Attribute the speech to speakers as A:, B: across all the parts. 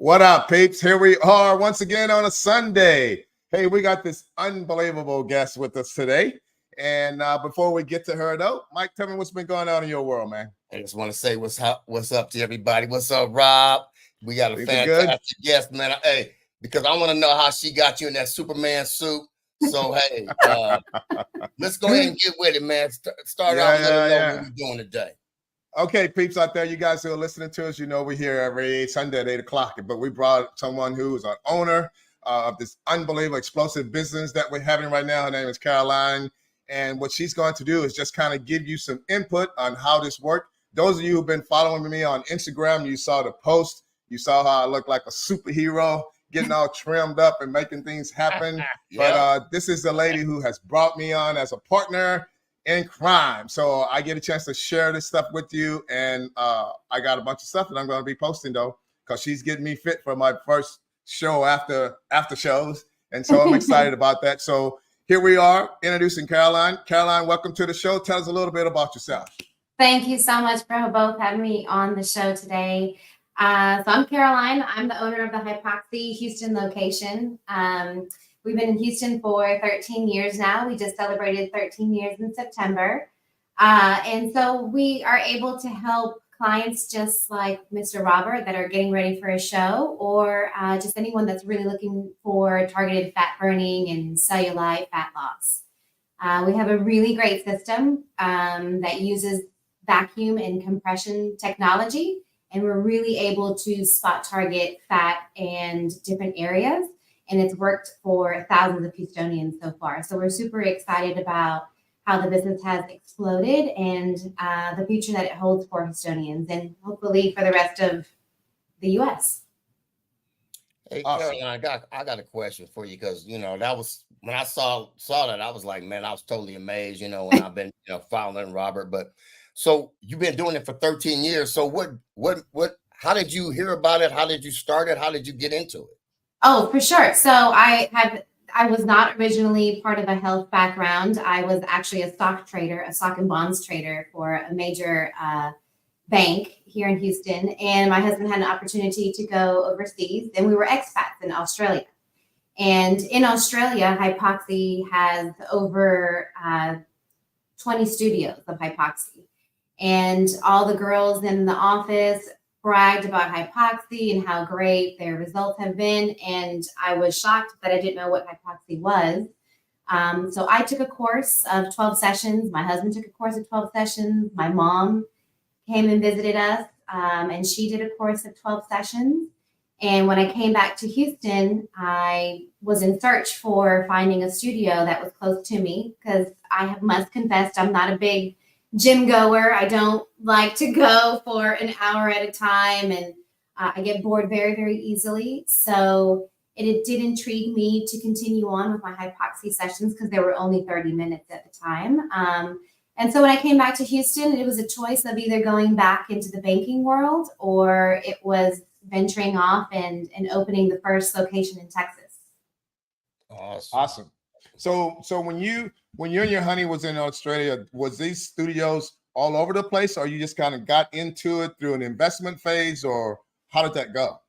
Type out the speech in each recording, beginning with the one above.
A: What up, peeps? Here we are once again on a Sunday. Hey, we got this unbelievable guest with us today. And before we get to her, though, Mike, tell me what's been going on in your world, man.
B: I just want to say what's up to everybody. What's up, Rob? We got a
A: Things are good.
B: fantastic guest, man. Hey, because I want to know how she got you in that Superman suit. So, hey, let's go ahead and get with it, man. Start out, let us know what we're doing today.
A: Okay, peeps out there, you guys who are listening to us, you know we're here every Sunday at 8 o'clock, but we brought someone who is an owner of this unbelievable explosive business that we're having right now. Her name is Caroline, and what she's going to do is just kind of give you some input on how this works. Those of you who've been following me on Instagram, you saw the post. You saw how I look like a superhero, getting all trimmed up and making things happen. But this is the lady who has brought me on as a partner in crime. So I get a chance to share this stuff with you. And I got a bunch of stuff that I'm going to be posting, though, because she's getting me fit for my first show after shows. And so I'm excited about that. So here we are introducing Caroline. Caroline, welcome to the show. Tell us a little bit about yourself.
C: Thank you so much for both having me on the show today. So I'm Caroline. I'm the owner of the Hypoxy Houston location. We've been in Houston for 13 years now. We just celebrated 13 years in September. And so we are able to help clients just like Mr. Robert that are getting ready for a show, or just anyone that's really looking for targeted fat burning and cellulite fat loss. We have a really great system that uses vacuum and compression technology, and we're really able to spot target fat and different areas. And it's worked for thousands of Houstonians so far. So we're super excited about how the business has exploded and the future that it holds for Houstonians and hopefully for the rest of the U.S.
B: Hey, Caroline, I got a question for you because, you know, that was when I saw that, I was like, man, I was totally amazed, you know, and I've been, following Robert. But so you've been doing it for 13 years. So how did you hear about it? How did you start it? How did you get into it?
C: Oh, for sure. So I was not originally part of a health background. I was actually a stock and bonds trader for a major bank here in Houston. And my husband had an opportunity to go overseas, and we were expats in Australia. And in Australia, Hypoxy has over 20 studios of Hypoxy. And all the girls in the office bragged about Hypoxy and how great their results have been. And I was shocked that I didn't know what Hypoxy was. So I took a course of 12 sessions. My husband took a course of 12 sessions. My mom came and visited us, and she did a course of 12 sessions. And when I came back to Houston, I was in search for finding a studio that was close to me because I must confess I'm not a big gym goer. I don't like to go for an hour at a time, and I get bored very, very easily. So it did intrigue me to continue on with my Hypoxy sessions because they were only 30 minutes at the time. And so when I came back to Houston, it was a choice of either going back into the banking world or it was venturing off and opening the first location in Texas.
A: Awesome. So when you and your honey was in Australia, was these studios all over the place, or you just kind of got into it through an investment phase, or how did that go?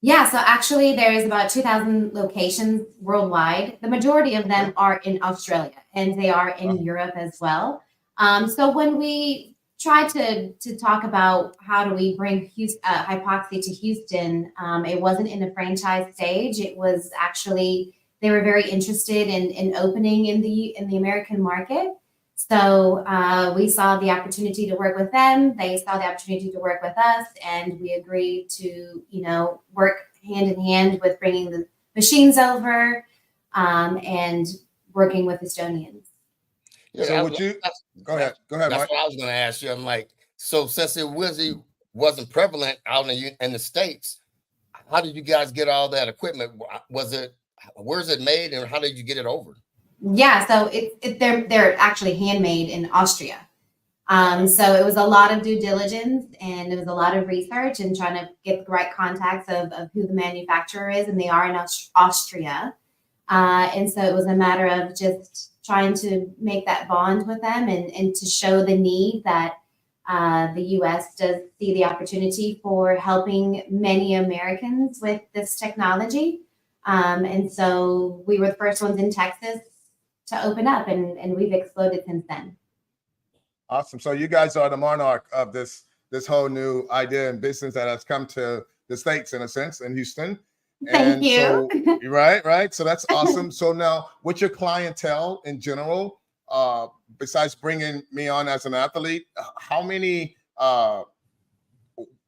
C: Yeah, so actually there is about 2,000 locations worldwide. The majority of them are in Australia, and they are in Europe as well. So when we tried to talk about how do we bring Hypoxy to Houston, it wasn't in a franchise stage. It was actually they were very interested in opening in the American market. So we saw the opportunity to work with them. They saw the opportunity to work with us, and we agreed to, work hand in hand with bringing the machines over and working with Estonians.
A: Yeah, so go ahead,
B: That's
A: Mike.
B: what I was going to ask you. I'm like, so since it wasn't prevalent out in the States, how did you guys get all that equipment? Where's it made, and how did you get it over?
C: Yeah, so they're actually handmade in Austria. So it was a lot of due diligence, and it was a lot of research and trying to get the right contacts of who the manufacturer is, and they are in Austria. And so it was a matter of just trying to make that bond with them and to show the need that the U.S. does see the opportunity for helping many Americans with this technology. And so we were the first ones in Texas to open up, and we've exploded since then.
A: Awesome. So you guys are the monarch of this whole new idea and business that has come to the States, in a sense, in Houston.
C: Thank you.
A: So, right. So that's awesome. So now, with your clientele in general, besides bringing me on as an athlete, how many?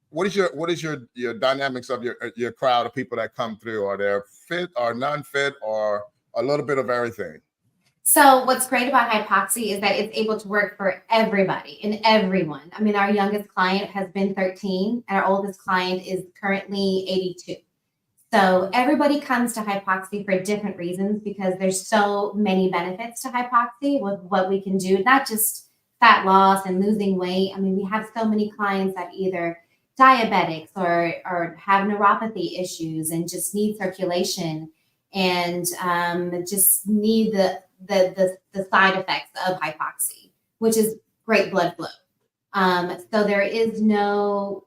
A: What is your dynamics of your crowd of people that come through? Are they fit or non-fit or a little bit of everything?
C: So what's great about hypoxia is that it's able to work for everybody and everyone. I mean, our youngest client has been 13 and our oldest client is currently 82. So everybody comes to hypoxia for different reasons because there's so many benefits to hypoxia with what we can do, not just fat loss and losing weight. I mean, we have so many clients that either diabetics or have neuropathy issues and just need circulation and just need the side effects of hypoxia, which is great blood flow. So there's no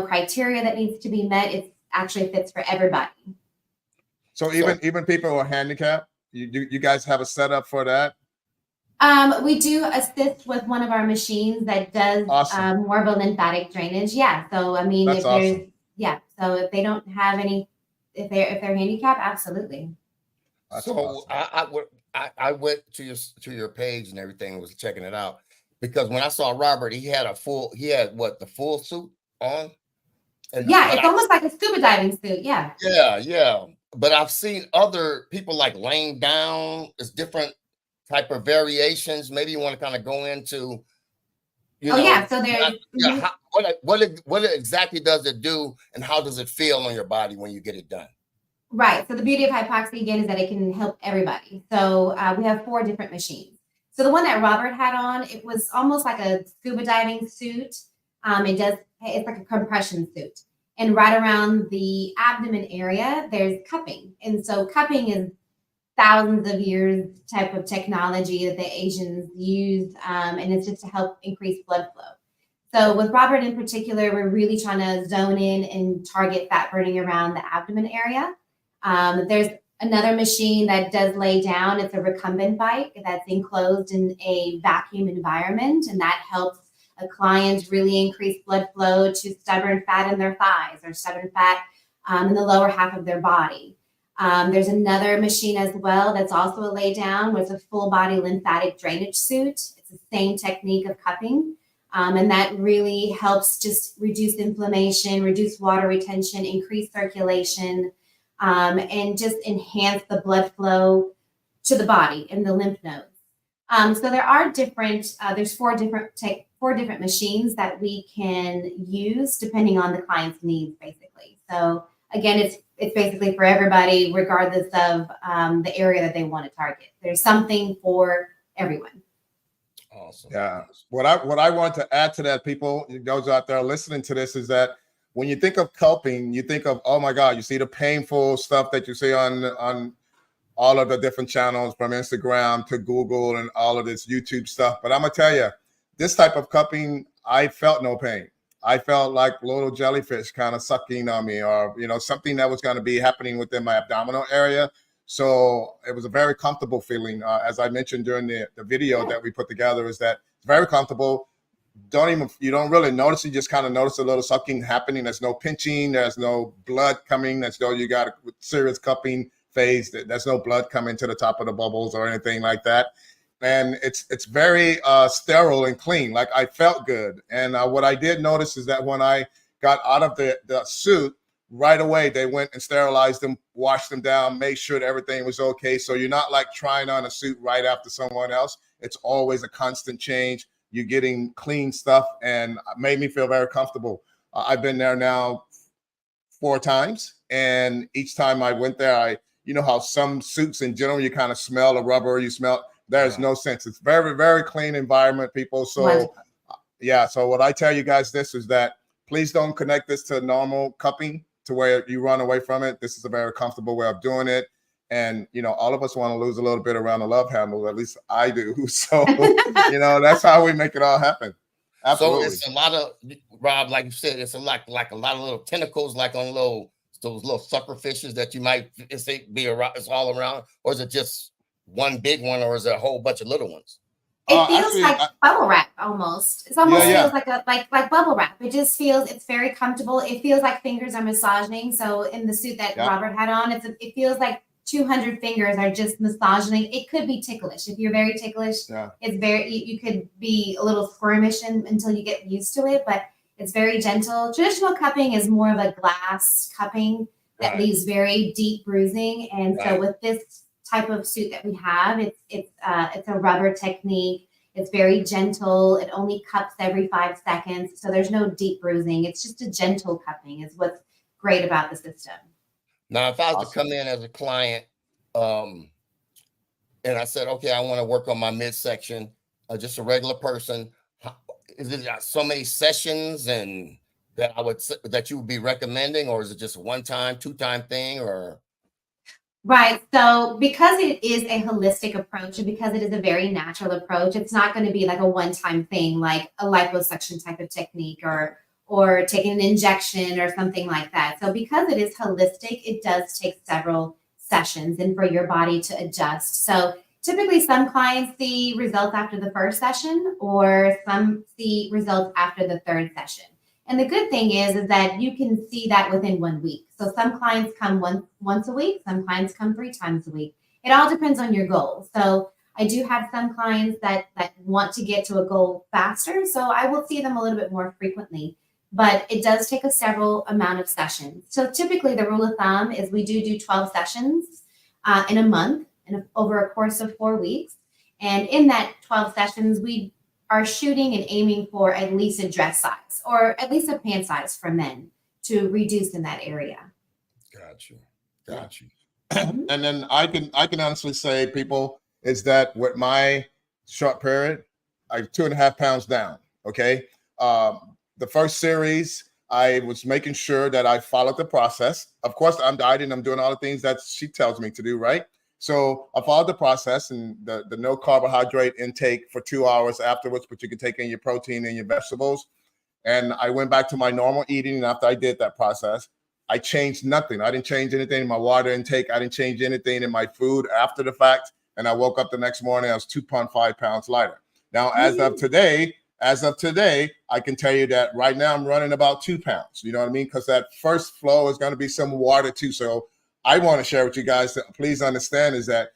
C: criteria that needs to be met. It actually fits for everybody.
A: So even people who are handicapped, you guys have a setup for that?
C: We do assist with one of our machines that does
A: awesome.
C: More of a lymphatic drainage. Yeah. So I mean,
A: that's
C: if there's
A: awesome.
C: Yeah. So if they don't have any, if they're handicapped, absolutely.
A: That's
B: so
A: awesome.
B: I went to your page and everything and was checking it out because when I saw Robert, he had the full suit on.
C: And yeah, it's almost like a scuba diving suit. Yeah.
B: Yeah. But I've seen other people like laying down. It's different type of variations. Maybe you want to kind of go into,
C: So there's
B: what exactly does it do and how does it feel on your body when you get it done?
C: Right. So the beauty of hypoxia again is that it can help everybody. So we have 4 different machines. So the one that Robert had on, it was almost like a scuba diving suit. It's like a compression suit. And right around the abdomen area, there's cupping. And so cupping is thousands of years type of technology that the Asians used. And it's just to help increase blood flow. So with Robert in particular, we're really trying to zone in and target fat burning around the abdomen area. There's another machine that does lay down. It's a recumbent bike that's enclosed in a vacuum environment, and that helps a client really increase blood flow to stubborn fat in their thighs or stubborn fat in the lower half of their body. There's another machine as well that's also a lay down with a full body lymphatic drainage suit. It's the same technique of cupping. And that really helps just reduce inflammation, reduce water retention, increase circulation, and just enhance the blood flow to the body and the lymph nodes. So there are there's four different machines that we can use depending on the client's needs, basically. So again, it's basically for everybody, regardless of the area that they want to target. There's something for everyone.
B: Awesome.
A: Yeah. What I want to add to that, people, those out there listening to this, is that when you think of cupping, you think of, oh my God, you see the painful stuff that you see on all of the different channels from Instagram to Google and all of this YouTube stuff. But I'm gonna tell you, this type of cupping, I felt no pain. I felt like little jellyfish kind of sucking on me, or something that was going to be happening within my abdominal area. So it was a very comfortable feeling. As I mentioned during the video that we put together, is that it's very comfortable. You don't really notice. You just kind of notice a little sucking happening. There's no pinching. There's no blood coming. That's though you got a serious cupping phase. There's no blood coming to the top of the bubbles or anything like that. And it's very sterile and clean. Like, I felt good. And what I did notice is that when I got out of the suit, right away they went and sterilized them, washed them down, made sure that everything was okay. So you're not like trying on a suit right after someone else. It's always a constant change. You're getting clean stuff, and it made me feel very comfortable. I've been there now 4 times, and each time I went there, you know how some suits in general, you kind of smell the rubber, there's no sense. It's very, very clean environment, people. So so what I tell you guys this is that please don't connect this to normal cupping to where you run away from it. This is a very comfortable way of doing it. And, all of us want to lose a little bit around the love handle. At least I do. So, that's how we make it all happen. Absolutely.
B: So it's a lot of, Rob, like you said, it's like a lot of little tentacles, like on those little sucker fishes that you might say be around. It's all around, or is it just one big one, or is it a whole bunch of little ones?
C: It feels like bubble wrap almost. It almost feels like like bubble wrap. It just feels, it's very comfortable. It feels like fingers are massaging. So in the suit that Robert had on, it feels like 200 fingers are just massaging. It could be ticklish. If you're very ticklish, it's very, you could be a little squirmish until you get used to it, but it's very gentle. Traditional cupping is more of a glass cupping that leaves very deep bruising. And so with this type of suit that we have, it's a rubber technique. It's very gentle. It only cups every 5 seconds. So there's no deep bruising. It's just a gentle cupping is what's great about the system.
B: Now, if I was to come in as a client, and I said, okay, I want to work on my midsection, just a regular person, is it so many sessions and that you would be recommending, or is it just a 1-time, 2-time thing, or?
C: Right. So because it is a holistic approach and because it is a very natural approach, it's not going to be like a one-time thing, like a liposuction type of technique or taking an injection or something like that. So because it is holistic, it does take several sessions and for your body to adjust. So typically some clients see results after the first session or some see results after the third session. And the good thing is that you can see that within 1 week. So some clients come once a week, some clients come 3 times a week. It all depends on your goal. So I do have some clients that want to get to a goal faster. So I will see them a little bit more frequently, but it does take a several amount of sessions. So typically the rule of thumb is we do 12 sessions in a month and over a course of 4 weeks. And in that 12 sessions, we are shooting and aiming for at least a dress size or at least a pant size for men to reduce in that area.
B: Got you.
A: And then I can honestly say, people, is that with my short period, I'm 2.5 pounds down. Okay. The first series, I was making sure that I followed the process. Of course, I'm dieting. I'm doing all the things that she tells me to do, right? So I followed the process and the no carbohydrate intake for 2 hours afterwards, but you can take in your protein and your vegetables. And I went back to my normal eating. And after I did that process, I changed nothing. I didn't change anything in my water intake. I didn't change anything in my food after the fact. And I woke up the next morning, I was 2.5 pounds lighter. Now, as of today, I can tell you that right now I'm running about 2 pounds. You know what I mean? Because that first flow is going to be some water too. So I want to share with you guys that please understand is that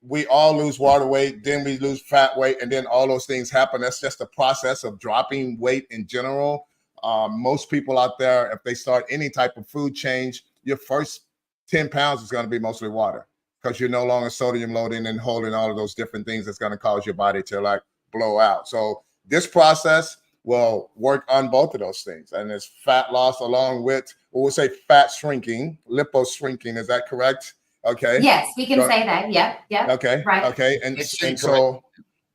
A: we all lose water weight, then we lose fat weight, and then all those things happen. That's just the process of dropping weight in general. Most people out there, if they start any type of food change, your first 10 pounds is going to be mostly water because you're no longer sodium loading and holding all of those different things that's going to cause your body to like blow out. So this process will work on both of those things. And it's fat loss along with, we'll say fat shrinking, lipo shrinking. Is that correct? Okay.
C: Yes, we can say that. Yep.
A: Okay.
C: Right.
A: Okay. And so,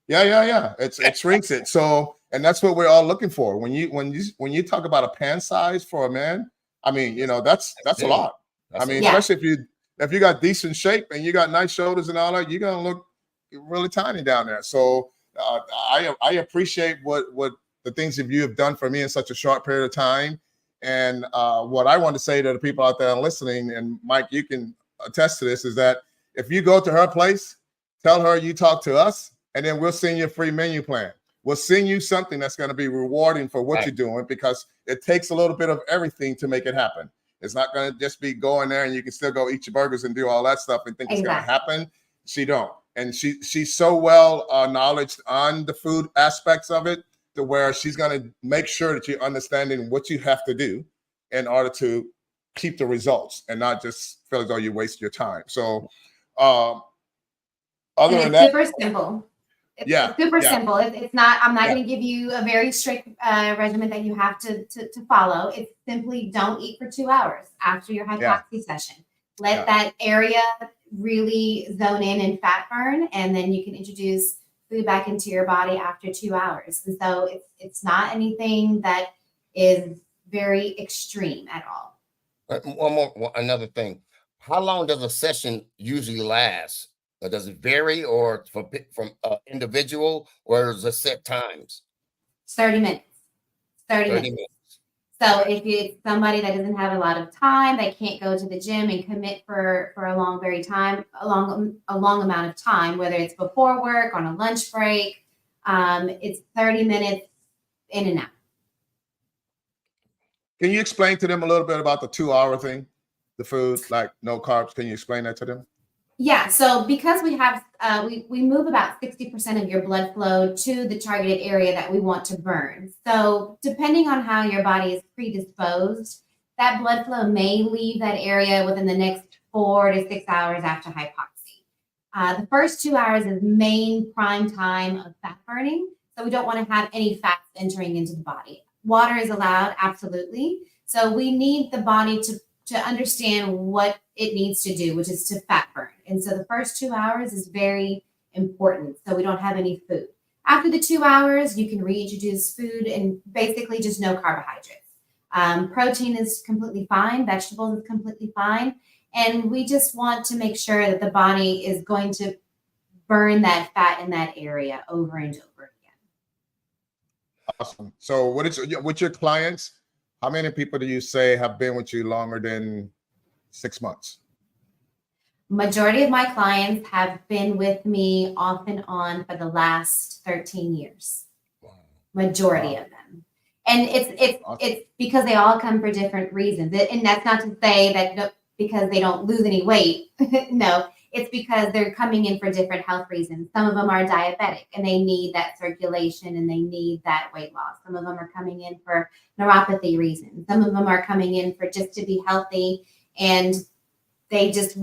A: yeah. It shrinks it. So, and that's what we're all looking for. When you talk about a pant size for a man, I mean, you know, that's a lot. Especially if you got decent shape and you got nice shoulders and all that, you're gonna look really tiny down there. So I appreciate what the things that you have done for me in such a short period of time. And what I want to say to the people out there listening, and Mike, you can attest to this, is that if you go to her place, tell her you talk to us, and then we'll send you a free menu plan. We'll send you something that's going to be rewarding for what you're doing, because it takes a little bit of everything to make it happen. It's not going to just be going there and you can still go eat your burgers and do all that stuff and think it's going to happen. She don't. And she's so well knowledge on the food aspects of it to where she's going to make sure that you're understanding what you have to do in order to keep the results and not just feel as though you waste your time. So other than that,
C: super simple. It's super simple. It's not, I'm not going to give you a very strict regimen that you have to follow. It's simply don't eat for 2 hours after your hypoxia session. Let that area really zone in and fat burn, and then you can introduce food back into your body after 2 hours. And so it's not anything that is very extreme at all.
B: Another thing. How long does a session usually last? Does it vary or from individual, or is it set times?
C: 30 minutes. 30 minutes.
B: minutes.
C: So if it's somebody that doesn't have a lot of time, they can't go to the gym and commit for a long amount of time, whether it's before work, on a lunch break, it's 30 minutes in and out.
A: Can you explain to them a little bit about the 2-hour thing, the food, like no carbs? Can you explain that to them?
C: Yeah, so because we have, we move about 60% of your blood flow to the targeted area that we want to burn. So depending on how your body is predisposed, that blood flow may leave that area within the next 4 to 6 hours after hypoxia. The first 2 hours is main prime time of fat burning. So we don't want to have any fats entering into the body. Water is allowed, absolutely. So we need the body to understand what it needs to do, which is to fat burn. And so the first 2 hours is very important. So we don't have any food. After the 2 hours, you can reintroduce food and basically just no carbohydrates. Protein is completely fine. Vegetables is completely fine. And we just want to make sure that the body is going to burn that fat in that area over and over again.
A: Awesome. So with your clients, how many people do you say have been with you longer than 6 months?
C: Majority of my clients have been with me off and on for the last 13 years. Wow. Majority of them. And it's because they all come for different reasons. And that's not to say that because they don't lose any weight. No, it's because they're coming in for different health reasons. Some of them are diabetic and they need that circulation and they need that weight loss. Some of them are coming in for neuropathy reasons. Some of them are coming in for just to be healthy, and they just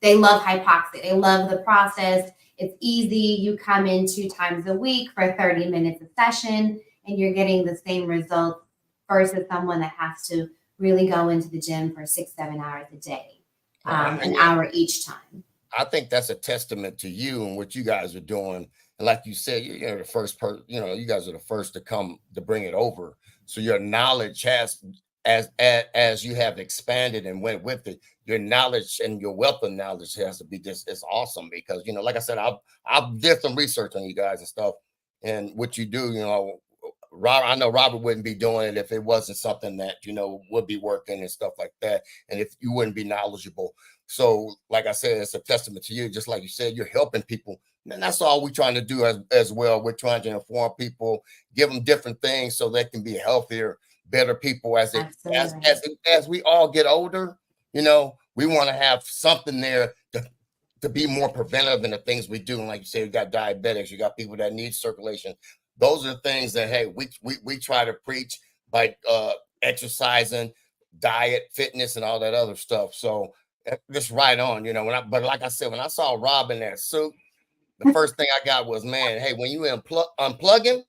C: they love hypoxia. They love the process. It's easy. You come in 2 times a week for 30 minutes a session, and you're getting the same results versus someone that has to really go into the gym for 6-7 hours a day, an hour each time.
B: I think that's a testament to you and what you guys are doing. And like you said, you're the first person, you guys are the first to come to bring it over. So your knowledge has, as you have expanded and went with it, your knowledge and your wealth of knowledge has to be just, it's awesome because, like I said, I did some research on you guys and stuff and what you do, Robert, I know Robert wouldn't be doing it if it wasn't something that, would be working and stuff like that. And if you wouldn't be knowledgeable. So like I said, it's a testament to you. Just like you said, you're helping people. And that's all we're trying to do as well. We're trying to inform people, give them different things so they can be healthier, better people as we all get older. We want to have something there to be more preventive in the things we do. And like you said, you got diabetics, you got people that need circulation. Those are the things that, hey, we try to preach by exercising, diet, fitness, and all that other stuff. So just right on, but like I said, when I saw Rob in that suit, the first thing I got was, man, hey, when you unplug him,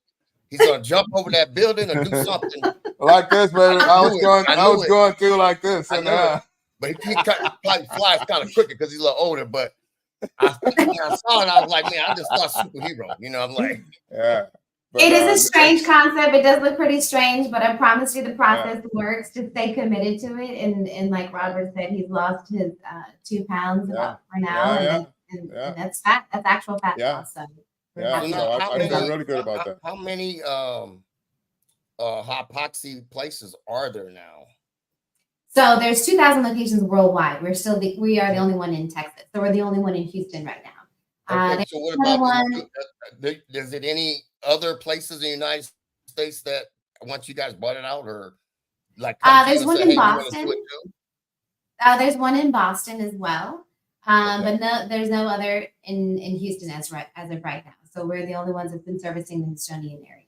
B: he's going to jump over that building or do something.
A: Like this, baby. I was going through like this.
B: But he probably flies kind of quicker because he's a little older, but when I saw it, I was like, man, I just thought superhero. I'm like,
A: yeah. But,
C: it is a strange concept. It does look pretty strange, but I promise you the process works. Just stay committed to it. And like Robert said, he's lost his 2 pounds for now. And that's fat. That's actual fat loss. So
A: I feel really good about that.
B: How many hypoxia places are there now?
C: So there's 2,000 locations worldwide. We are the only one in Texas. So we're the only one in Houston right now.
B: Okay, so what about is it any other places in the United States that once you guys bought it out, or like
C: there's one in Boston. There's one in Boston as well. But no, there's no other in Houston as of right now. So we're the only ones that's been servicing the Houstonian area.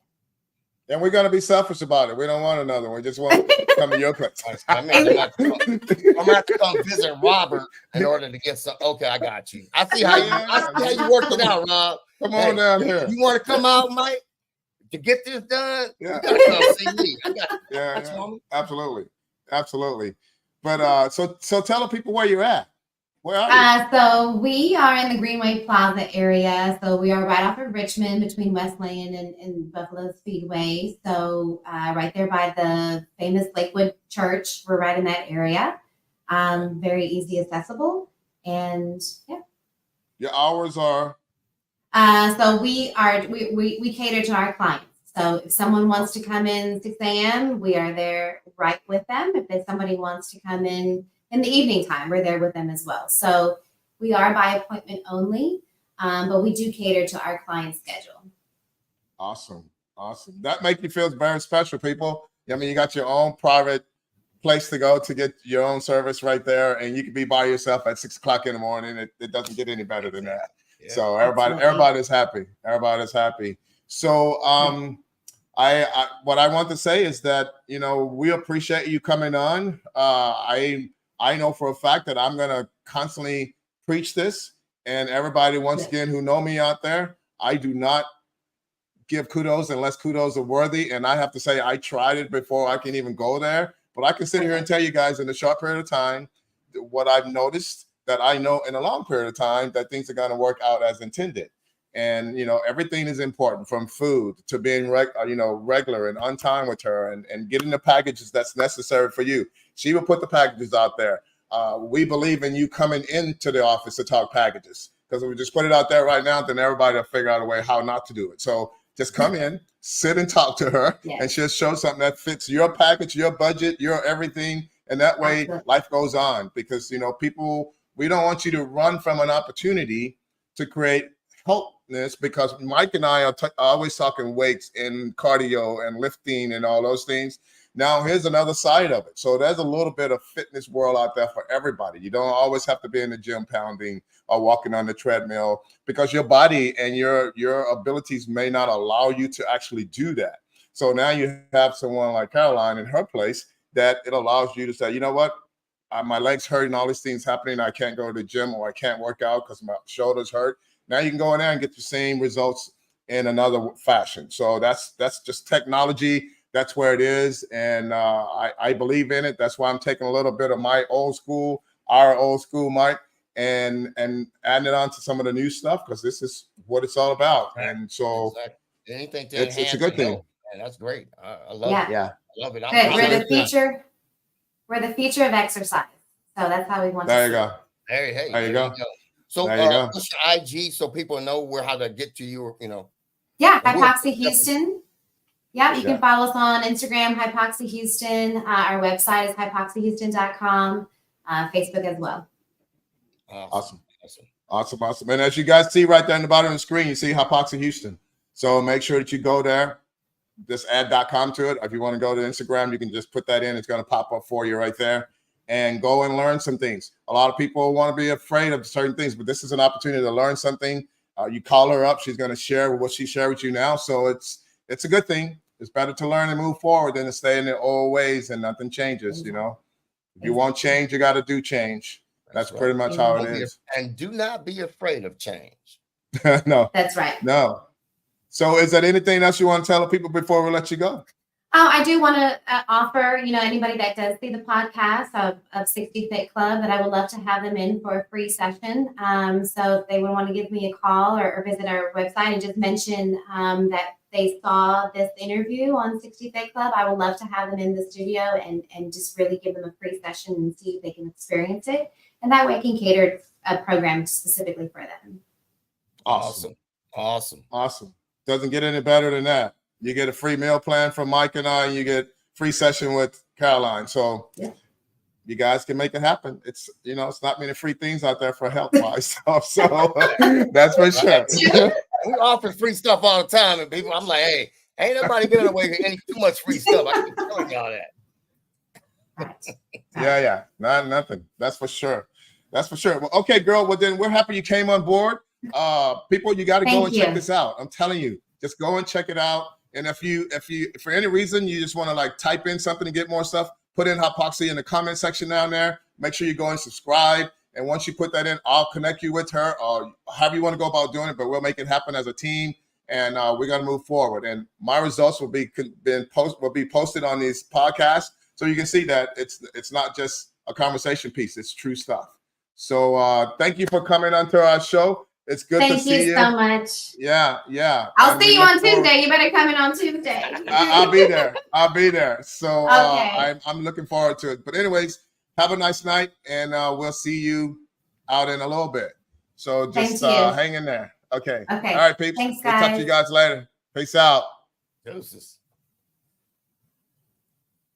A: And we're gonna be selfish about it. We don't want another one. We just want to come to your place.
B: I'm gonna have to come visit Robert in order to get some. Okay, I got you. I see how you worked it out, Rob.
A: Come on down here.
B: You want to come out, Mike, to get this done?
A: Yeah.
B: You gotta come see me.
A: Absolutely. But so tell the people where you're at. Where are you?
C: So we are in the Greenway Plaza area. So we are right off of Richmond between Westland and Buffalo Speedway. So right there by the famous Lakewood Church. We're right in that area. Very easy accessible. And yeah.
A: Your hours are?
C: So we cater to our clients. So if someone wants to come in 6 a.m., we are there right with them. If somebody wants to come in the evening time, we're there with them as well. So we are by appointment only, but we do cater to our client's schedule.
A: Awesome. That makes you feel very special, people. I mean, you got your own private place to go to get your own service right there, and you can be by yourself at 6 o'clock in the morning. It doesn't get any better than that. Yeah, so everybody's happy. Everybody's happy. So I what I want to say is that, you know, we appreciate you coming on. I know for a fact that I'm gonna constantly preach this, and everybody once again who know me out there, I do not give kudos unless kudos are worthy. And I have to say, I tried it before I can even go there. But I can sit here and tell you guys in a short period of time what I've noticed, that I know in a long period of time that things are going to work out as intended. And, you know, everything is important, from food to being regular and on time with her, and getting the packages that's necessary for you. She will put the packages out there. We believe in you coming into the office to talk packages, because if we just put it out there right now, then everybody will figure out a way how not to do it. So just come in, sit and talk to her, and she'll show something that fits your package, your budget, your everything. And that way life goes on, because, you know, people, we don't want you to run from an opportunity to create healthness, because Mike and I are always talking weights and cardio and lifting and all those things. Now, here's another side of it. So there's a little bit of fitness world out there for everybody. You don't always have to be in the gym pounding or walking on the treadmill, because your body and your abilities may not allow you to actually do that. So now you have someone like Caroline in her place that it allows you to say, you know what, my legs hurting, all these things happening. I can't go to the gym, or I can't work out because my shoulders hurt. Now you can go in there and get the same results in another fashion. So that's just technology. That's where it is. And I believe in it. That's why I'm taking a little bit of our old school, Mike, and adding it on to some of the new stuff, because this is what it's all about. Right. And so
B: anything to
A: it's a good thing.
B: And that's great. I love it.
C: Yeah.
B: I love it.
C: We're the future of exercise. So that's how we want
A: there
C: to
A: you go.
B: Hey,
A: there you go.
B: So what's your IG, so people know how to get to you, you know?
C: Yeah, Hypoxia Houston. Yeah, you can follow us on Instagram, Hypoxia Houston. Our website is hypoxiahouston.com. Facebook as well.
A: Awesome. And as you guys see right there in the bottom of the screen, you see Hypoxia Houston. So make sure that you go there. Just add .com to it. If you want to go to Instagram, you can just put that in. It's going to pop up for you right there. And go and learn some things. A lot of people want to be afraid of certain things, but this is an opportunity to learn something. You call her up. She's going to share what she shared with you now. So it's a good thing. It's better to learn and move forward than to stay in the old ways and nothing changes, you know. If you want change, you got to do change. That's pretty much how it is.
B: And do not be afraid of change.
A: No.
C: That's right.
A: No. So is there anything else you want to tell people before we let you go?
C: Oh, I do want to offer, you know, anybody that does see the podcast of 60 Fit Club, that I would love to have them in for a free session. So if they would want to give me a call or visit our website and just mention that they saw this interview on 60 Fit Club, I would love to have them in the studio and just really give them a free session and see if they can experience it. And that way I can cater a program specifically for them.
A: Awesome.
B: Awesome.
A: Doesn't get any better than that. You get a free meal plan from Mike and I, and you get free session with Caroline. So you guys can make it happen. It's, you know, it's not many free things out there for health-wise stuff. So that's for sure.
B: We offer free stuff all the time, and people, I'm like, hey, ain't nobody giving away any too much free stuff. I keep telling y'all that.
A: Yeah. Nothing. That's for sure. Well, okay, girl. Well, then we're happy you came on board. People, you got to go and check this out. I'm telling you, just go and check it out. And if you for any reason you just want to like type in something to get more stuff, put in Hypoxia in the comment section down there. Make sure you go and subscribe. And once you put that in, I'll connect you with her, or however you want to go about doing it. But we'll make it happen as a team, and we're gonna move forward. And my results will be posted on these podcasts, so you can see that it's not just a conversation piece; it's true stuff. So thank you for coming onto our show. It's good to see you.
C: Thank you so much.
A: Yeah.
C: I'll see you on Tuesday. You better come in on Tuesday.
A: I'll be there. So I'm looking forward to it. But anyways, have a nice night, and we'll see you out in a little bit. So just hang in there. Okay. All right, peeps.
C: Thanks,
A: we'll talk to you guys later. Peace out.
B: Deuces.